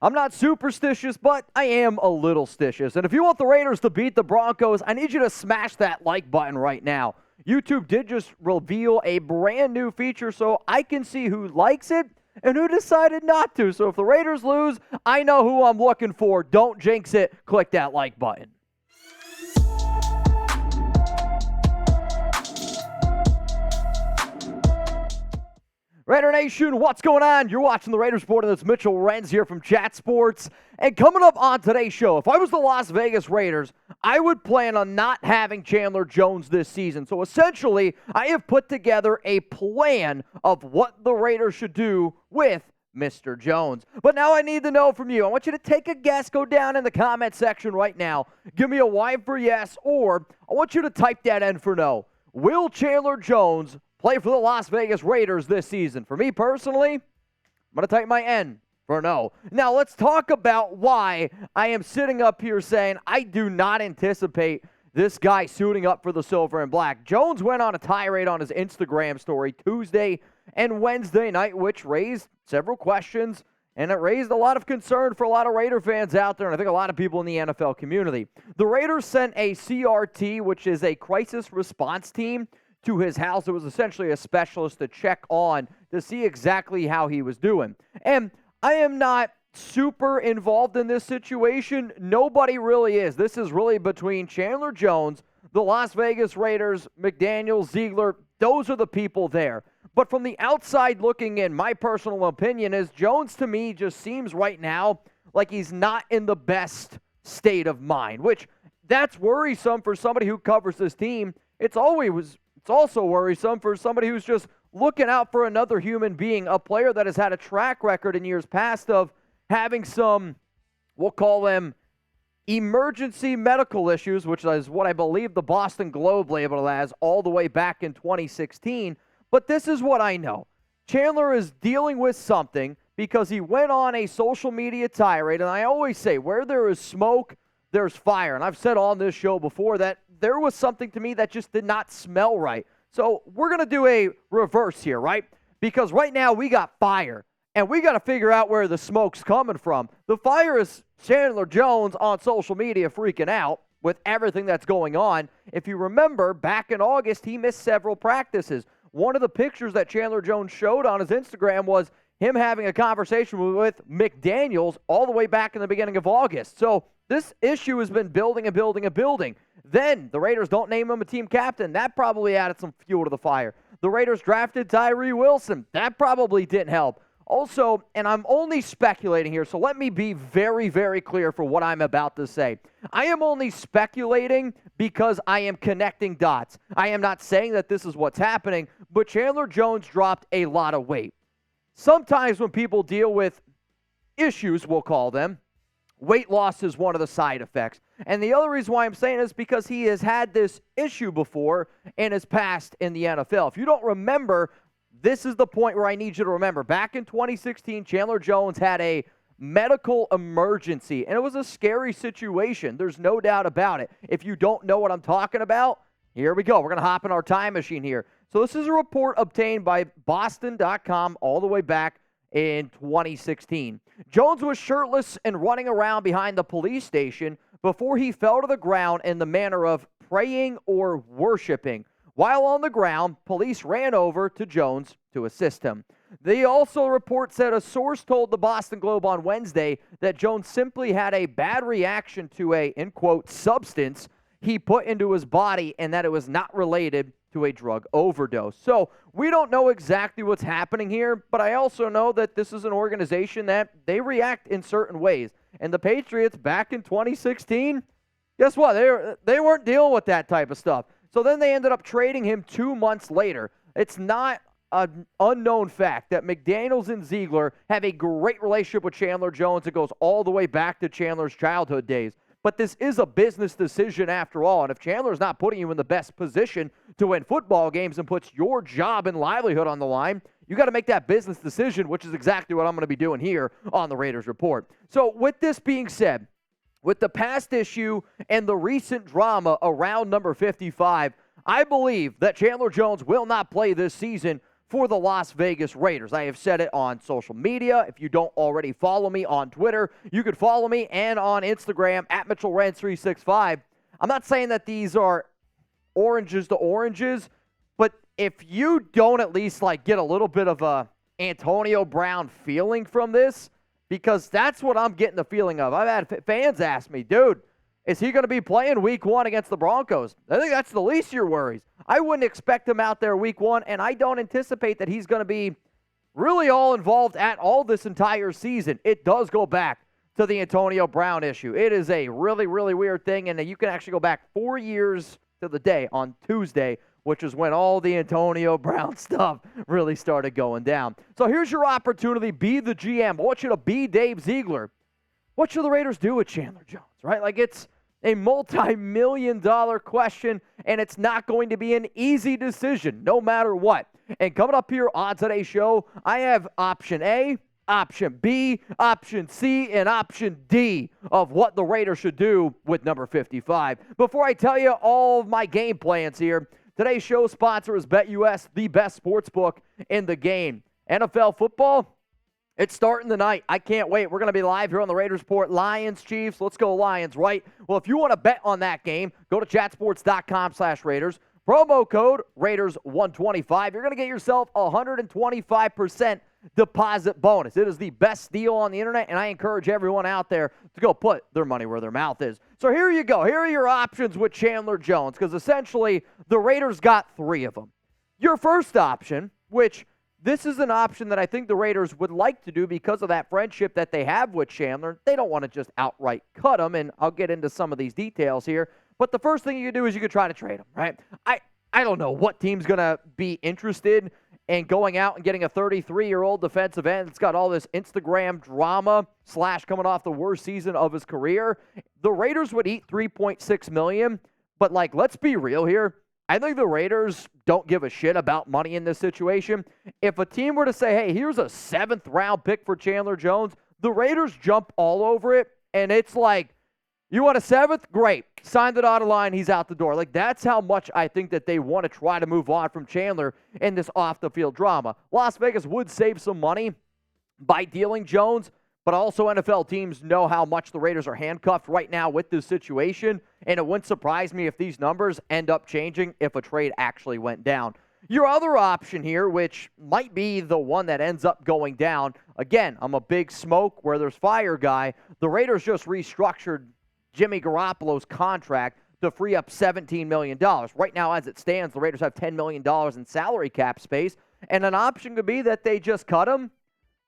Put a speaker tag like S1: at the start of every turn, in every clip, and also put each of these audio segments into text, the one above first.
S1: I'm not superstitious, but I am a little stitious. And if you want the Raiders to beat the Broncos, I need you to smash that like button right now. YouTube did just reveal a brand new feature so I can see who likes it and who decided not to. So if the Raiders lose, I know who I'm looking for. Don't jinx it. Click that like button. Raider Nation, what's going on? You're watching the Raiders Report, and it's Mitchell Renz here from Chat Sports. And coming up on today's show, if I was the Las Vegas Raiders, I would plan on not having Chandler Jones this season. So essentially, I have put together a plan of what the Raiders should do with Mr. Jones. But now I need to know from you. I want you to take a guess. Go down in the comment section right now. Give me a Y for yes, or I want you to type that N for no. Will Chandler Jones play for the Las Vegas Raiders this season? For me personally, I'm going to type my N for no. Now, let's talk about why I am sitting up here saying I do not anticipate this guy suiting up for the silver and black. Jones went on a tirade on his Instagram story Tuesday and Wednesday night, which raised several questions, and it raised a lot of concern for a lot of Raider fans out there, and I think a lot of people in the NFL community. The Raiders sent a CRT, which is a crisis response team, to his house. It was essentially a specialist to check on to see exactly how he was doing. And I am not super involved in this situation. Nobody really is. This is really between Chandler Jones, the Las Vegas Raiders, McDaniels, Ziegler. Those are the people there. But from the outside looking in, my personal opinion is Jones to me just seems right now like he's not in the best state of mind, which that's worrisome for somebody who covers this team. It's also worrisome for somebody who's just looking out for another human being, a player that has had a track record in years past of having some, we'll call them emergency medical issues, which is what I believe the Boston Globe labeled as all the way back in 2016. But this is what I know. Chandler is dealing with something because he went on a social media tirade, and I always say, where there is smoke, there's fire. And I've said on this show before that there was something to me that just did not smell right. So we're going to do a reverse here, right? Because right now we got fire, and we got to figure out where the smoke's coming from. The fire is Chandler Jones on social media freaking out with everything that's going on. If you remember, back in August, he missed several practices. One of the pictures that Chandler Jones showed on his Instagram was him having a conversation with McDaniels all the way back in the beginning of August. So this issue has been building and building and building. Then the Raiders don't name him a team captain. That probably added some fuel to the fire. The Raiders drafted Tyree Wilson. That probably didn't help. Also, and I'm only speculating here, so let me be very, very clear for what I'm about to say. I am only speculating because I am connecting dots. I am not saying that this is what's happening, but Chandler Jones dropped a lot of weight. Sometimes when people deal with issues, we'll call them, weight loss is one of the side effects. And the other reason why I'm saying it is because he has had this issue before in his past in the NFL. If you don't remember, this is the point where I need you to remember. Back in 2016, Chandler Jones had a medical emergency, and it was a scary situation. There's no doubt about it. If you don't know what I'm talking about, here we go. We're going to hop in our time machine here. So this is a report obtained by Boston.com all the way back in 2016. Jones was shirtless and running around behind the police station before he fell to the ground in the manner of praying or worshiping. While on the ground, police ran over to Jones to assist him. The also report said a source told the Boston Globe on Wednesday that Jones simply had a bad reaction to a, in quote, substance he put into his body and that it was not related to a drug overdose. So we don't know exactly what's happening here, but I also know that this is an organization that they react in certain ways. And the Patriots back in 2016, guess what? They weren't dealing with that type of stuff. So then they ended up trading him 2 months later. It's not an unknown fact that McDaniels and Ziegler have a great relationship with Chandler Jones. It goes all the way back to Chandler's childhood days. But this is a business decision after all. And if Chandler's not putting you in the best position to win football games and puts your job and livelihood on the line, you got to make that business decision, which is exactly what I'm going to be doing here on the Raiders Report. So with this being said, with the past issue and the recent drama around number 55, I believe that Chandler Jones will not play this season for the Las Vegas Raiders. I have said it on social media. If you don't already follow me on Twitter, you could follow me, and on Instagram at MitchellRens365. I'm not saying that these are oranges to oranges, but if you don't at least get a little bit of a Antonio Brown feeling from this, because that's what I'm getting the feeling of. I've had fans ask me, dude, is he going to be playing week 1 against the Broncos? I think that's the least of your worries. I wouldn't expect him out there week 1, and I don't anticipate that he's going to be really all involved at all this entire season. It does go back to the Antonio Brown issue. It is a really, really weird thing, and you can actually go back 4 years to the day on Tuesday, which is when all the Antonio Brown stuff really started going down. So here's your opportunity. Be the GM. I want you to be Dave Ziegler. What should the Raiders do with Chandler Jones, right? It's a multi-million-dollar question, and it's not going to be an easy decision no matter what. And coming up here on today's show, I have option A, option B, option C, and option D of what the Raiders should do with number 55. Before I tell you all of my game plans here, today's show sponsor is BetUS, the best sports book in the game. NFL football, it's starting tonight. I can't wait. We're going to be live here on the Raiders Report. Lions, Chiefs. Let's go Lions, right? Well, if you want to bet on that game, go to chatsports.com/Raiders. Promo code Raiders125. You're going to get yourself a 125% deposit bonus. It is the best deal on the internet, and I encourage everyone out there to go put their money where their mouth is. So here you go. Here are your options with Chandler Jones, because essentially the Raiders got 3 of them. Your first option, which this is an option that I think the Raiders would like to do because of that friendship that they have with Chandler. They don't want to just outright cut him, and I'll get into some of these details here. But the first thing you can do is you can try to trade him, right? I don't know what team's going to be interested in going out and getting a 33-year-old defensive end that's got all this Instagram drama / coming off the worst season of his career. The Raiders would eat $3.6 million, but let's be real here. I think the Raiders don't give a shit about money in this situation. If a team were to say, hey, here's a 7th-round pick for Chandler Jones, the Raiders jump all over it, and it's you want a 7th? Great. Sign the dotted line. He's out the door. That's how much I think that they want to try to move on from Chandler in this off-the-field drama. Las Vegas would save some money by dealing Jones, but also NFL teams know how much the Raiders are handcuffed right now with this situation, and it wouldn't surprise me if these numbers end up changing if a trade actually went down. Your other option here, which might be the one that ends up going down, again, I'm a big smoke where there's fire guy. The Raiders just restructured Jimmy Garoppolo's contract to free up $17 million. Right now, as it stands, the Raiders have $10 million in salary cap space, and an option could be that they just cut him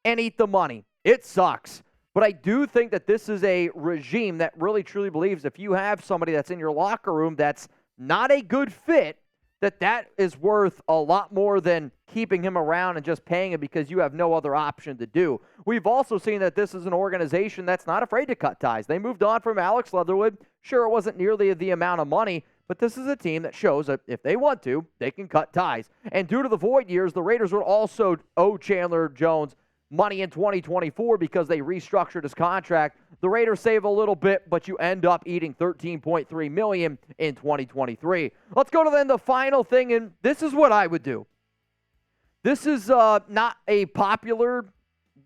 S1: and eat the money. It sucks, but I do think that this is a regime that really truly believes if you have somebody that's in your locker room that's not a good fit, that is worth a lot more than keeping him around and just paying him because you have no other option to do. We've also seen that this is an organization that's not afraid to cut ties. They moved on from Alex Leatherwood. Sure, it wasn't nearly the amount of money, but this is a team that shows that if they want to, they can cut ties. And due to the void years, the Raiders would also owe Chandler Jones money in 2024 because they restructured his contract. The Raiders save a little bit, but you end up eating $13.3 million in 2023. Let's go to then the final thing, and this is what I would do. This is not a popular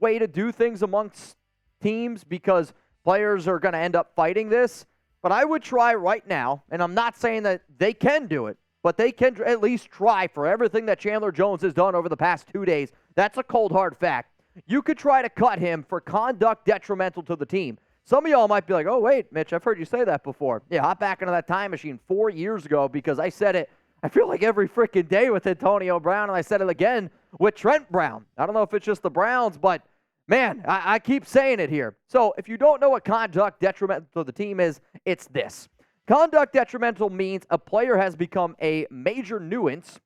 S1: way to do things amongst teams because players are going to end up fighting this, but I would try right now, and I'm not saying that they can do it, but they can at least try for everything that Chandler Jones has done over the past 2 days. That's a cold, hard fact. You could try to cut him for conduct detrimental to the team. Some of y'all might be like, oh, wait, Mitch, I've heard you say that before. Yeah, hop back into that time machine 4 years ago because I said it, I feel like every freaking day with Antonio Brown, and I said it again with Trent Brown. I don't know if it's just the Browns, but, man, I keep saying it here. So if you don't know what conduct detrimental to the team is, it's this. Conduct detrimental means a player has become a major nuisance,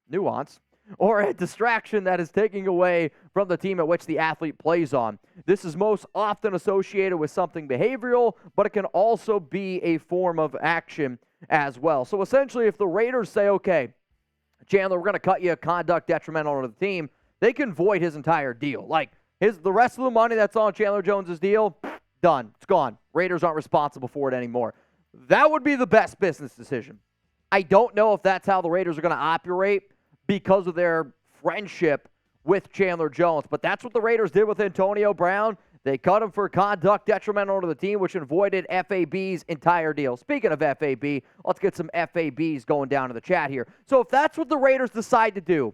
S1: or a distraction that is taking away from the team at which the athlete plays on. This is most often associated with something behavioral, but it can also be a form of action as well. So essentially, if the Raiders say, okay, Chandler, we're going to cut you a conduct detrimental to the team, they can void his entire deal. The rest of the money that's on Chandler Jones' deal, done. It's gone. Raiders aren't responsible for it anymore. That would be the best business decision. I don't know if that's how the Raiders are going to operate because of their friendship with Chandler Jones. But that's what the Raiders did with Antonio Brown. They cut him for conduct detrimental to the team, which avoided FAB's entire deal. Speaking of FAB, let's get some FABs going down in the chat here. So if that's what the Raiders decide to do,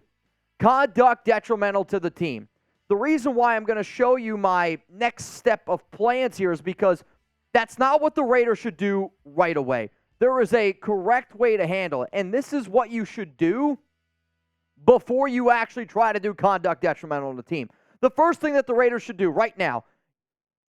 S1: conduct detrimental to the team, the reason why I'm going to show you my next step of plans here is because that's not what the Raiders should do right away. There is a correct way to handle it, and this is what you should do before you actually try to do conduct detrimental to the team. The first thing that the Raiders should do right now,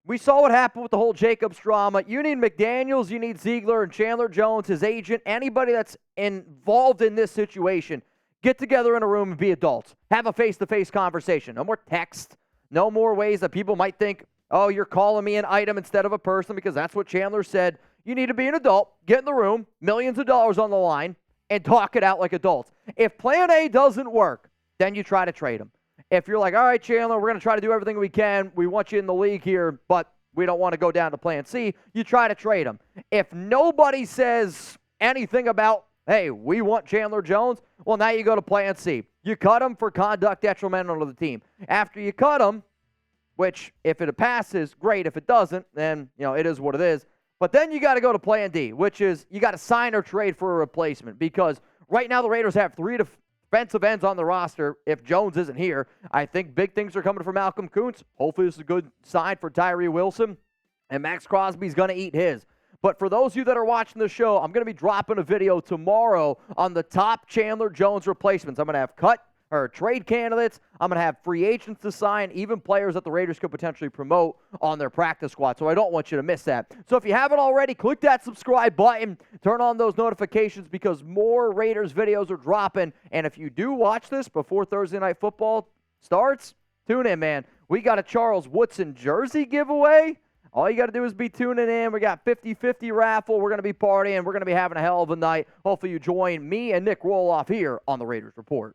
S1: we saw what happened with the whole Jacobs drama. You need McDaniels, you need Ziegler, and Chandler Jones, his agent, anybody that's involved in this situation. Get together in a room and be adults. Have a face-to-face conversation. No more text. No more ways that people might think, oh, you're calling me an item instead of a person, because that's what Chandler said. You need to be an adult, get in the room, millions of dollars on the line, and talk it out like adults. If plan A doesn't work, then you try to trade him. If you're like, all right, Chandler, we're going to try to do everything we can. We want you in the league here, but we don't want to go down to plan C. You try to trade him. If nobody says anything about, hey, we want Chandler Jones, well, now you go to plan C. You cut him for conduct detrimental to the team. After you cut him, which if it passes, great. If it doesn't, then, it is what it is. But then you got to go to plan D, which is you got to sign or trade for a replacement, because right now the Raiders have 3 defensive ends on the roster. If Jones isn't here, I think big things are coming for Malcolm Kuntz. Hopefully this is a good sign for Tyree Wilson, and Max Crosby's going to eat his. But for those of you that are watching the show, I'm going to be dropping a video tomorrow on the top Chandler Jones replacements. I'm going to have trade candidates. I'm going to have free agents to sign, even players that the Raiders could potentially promote on their practice squad. So I don't want you to miss that. So if you haven't already, click that subscribe button. Turn on those notifications, because more Raiders videos are dropping. And if you do watch this before Thursday Night Football starts, tune in, man. We got a Charles Woodson jersey giveaway. All you got to do is be tuning in. We got 50-50 raffle. We're going to be partying. We're going to be having a hell of a night. Hopefully you join me and Nick Roloff here on the Raiders Report.